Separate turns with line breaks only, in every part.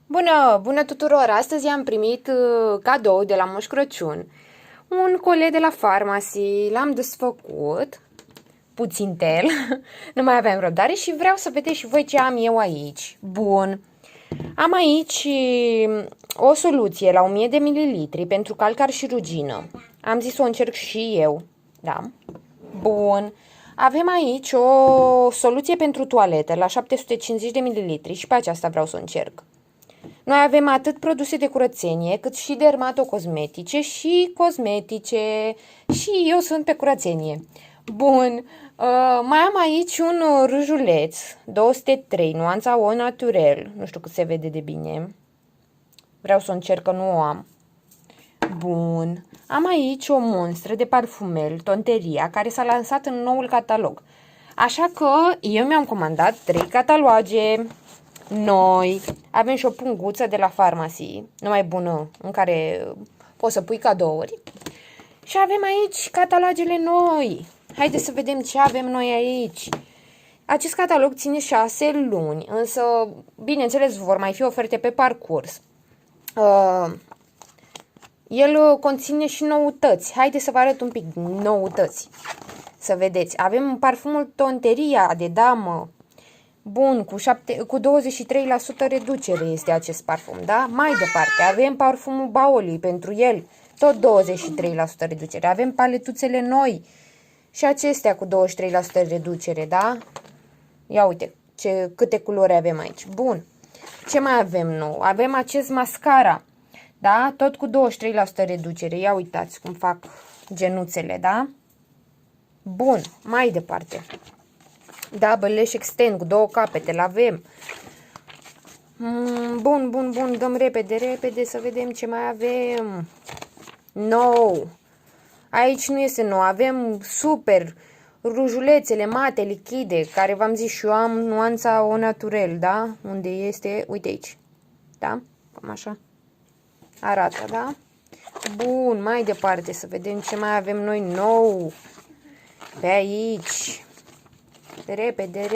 Bună tuturor! Astăzi am primit cadou de la Moș Crăciun. Un colet de la Pharmacy, l-am desfăcut, puțintel, nu mai aveam răbdare și vreau să vedeți și voi ce am eu aici. Bun, am aici o soluție la 1000 de mililitri pentru calcar și rugină. Am zis să o încerc și eu, da? Bun. Avem aici o soluție pentru toaletă la 750 de mililitri și pe aceasta vreau să o încerc. Noi avem atât produse de curățenie, cât și dermatocosmetice și cosmetice. Și eu sunt pe curățenie. Bun, mai am aici un rujuleț, 203, nuanța Au Naturel. Nu știu cât se vede de bine. Vreau să o încerc, că nu o am. Bun, am aici o monstră de parfumel, Tonteria, care s-a lansat în noul catalog. Așa că eu mi-am comandat 3 cataloage noi. Avem și o punguță de la Pharmacy, numai bună, în care poți să pui cadouri. Și avem aici catalogele noi. Haideți să vedem ce avem noi aici. Acest catalog ține 6 luni, însă, bineînțeles, vor mai fi oferte pe parcurs. El conține și noutăți. Haideți să vă arăt un pic noutăți. Să vedeți. Avem parfumul Tonteria de damă. Bun, cu 23% reducere este acest parfum, da? Mai departe, avem parfumul Baoli pentru el, tot 23% reducere. Avem paletuțele noi și acestea cu 23% reducere, da? Ia uite câte culori avem aici. Bun, ce mai avem nou? Avem acest mascara, da? Tot cu 23% reducere. Ia uitați cum fac genuțele, da? Bun, mai departe. Double Lash Extend cu 2 capete, l-avem. Bun, dăm repede să vedem ce mai avem. Nou. Aici nu este nou, avem super rujulețele mate, lichide, care v-am zis și eu am nuanța Au Naturel, da? Unde este? Uite aici. Da? Cam așa. Arată, da? Bun, mai departe să vedem ce mai avem noi nou. Pe aici. Repede.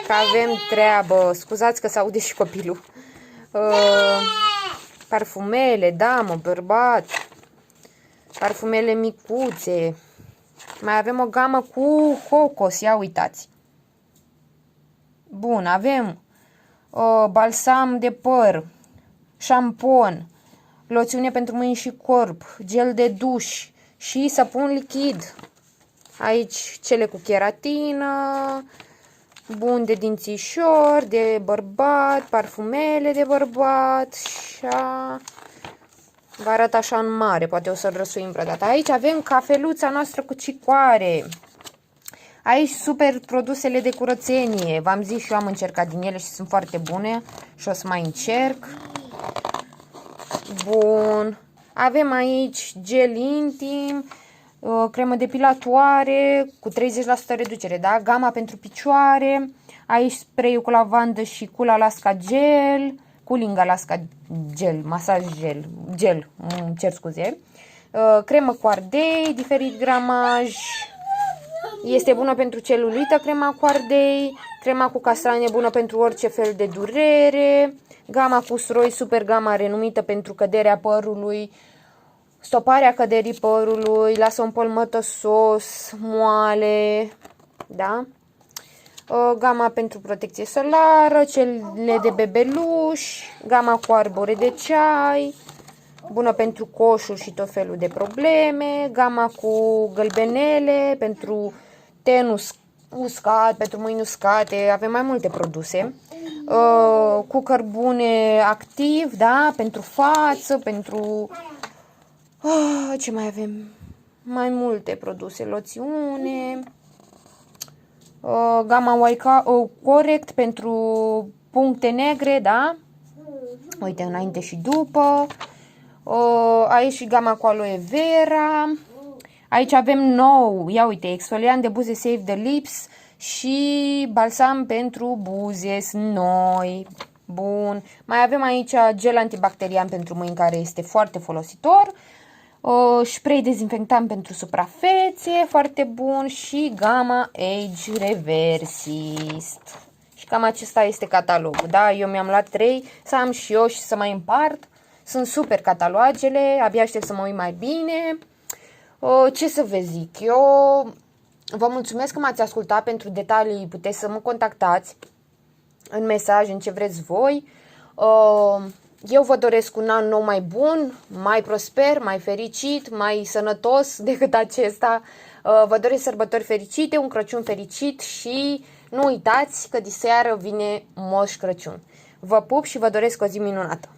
Că avem treabă. Scuzați că se aude și copilul. Parfumele, damă, bărbat. Parfumele micuțe. Mai avem o gamă cu cocos. Ia uitați. Bun, avem balsam de păr, șampon, loțiune pentru mâini și corp, gel de duș și săpun lichid. Aici cele cu keratină, bun, de dințișor, de bărbat, parfumele de bărbat. Așa. Vă arăt așa în mare, poate o să-l răsuim vreodată. Aici avem cafeluța noastră cu cicoare. Aici super produsele de curățenie. V-am zis și eu am încercat din ele și sunt foarte bune și o să mai încerc. Bun. Avem aici gel intim, cremă depilatoare cu 30% reducere, da? Gama pentru picioare. Aici spray-ul cu lavandă și Cool Alaska Gel, Cooling Alaska Gel, masaj gel, cer scuze. Cremă cu ardei, diferit gramaj. Este bună pentru celulită, crema cu ardei. Crema cu castrane bună pentru orice fel de durere. Gama cu usturoi, super gama renumită pentru căderea părului, stoparea căderii părului, lasă un păr mătăsos, moale, da? Gama pentru protecție solară, cele de bebeluș, gama cu arbore de ceai, bună pentru coșuri și tot felul de probleme, gama cu gălbenele, pentru ten uscat, pentru mâini uscate, avem mai multe produse. Cu cărbune activ, da? Pentru față, pentru... ce mai avem? Mai multe produse, loțiune, gama corect pentru puncte negre, da? Uite, înainte și după. Aici și gama cu aloe vera. Aici avem nou, ia uite, exfoliant de buze Save the Lips și balsam pentru buze, sunt noi. Bun. Mai avem aici gel antibacterian pentru mâini, care este foarte folositor. Spray dezinfectant pentru suprafețe, foarte bun. Și gama Age Reversist. Și cam acesta este catalogul, da? Eu mi-am luat 3, să am și eu și să mai împart. Sunt super catalogele, abia aștept să mă uit mai bine. Ce să vă zic, eu vă mulțumesc că m-ați ascultat. Pentru detalii puteți să mă contactați în mesaj, în ce vreți voi. Eu vă doresc un an nou mai bun, mai prosper, mai fericit, mai sănătos decât acesta. Vă doresc sărbători fericite, un Crăciun fericit și nu uitați că diseară vine Moș Crăciun. Vă pup și vă doresc o zi minunată!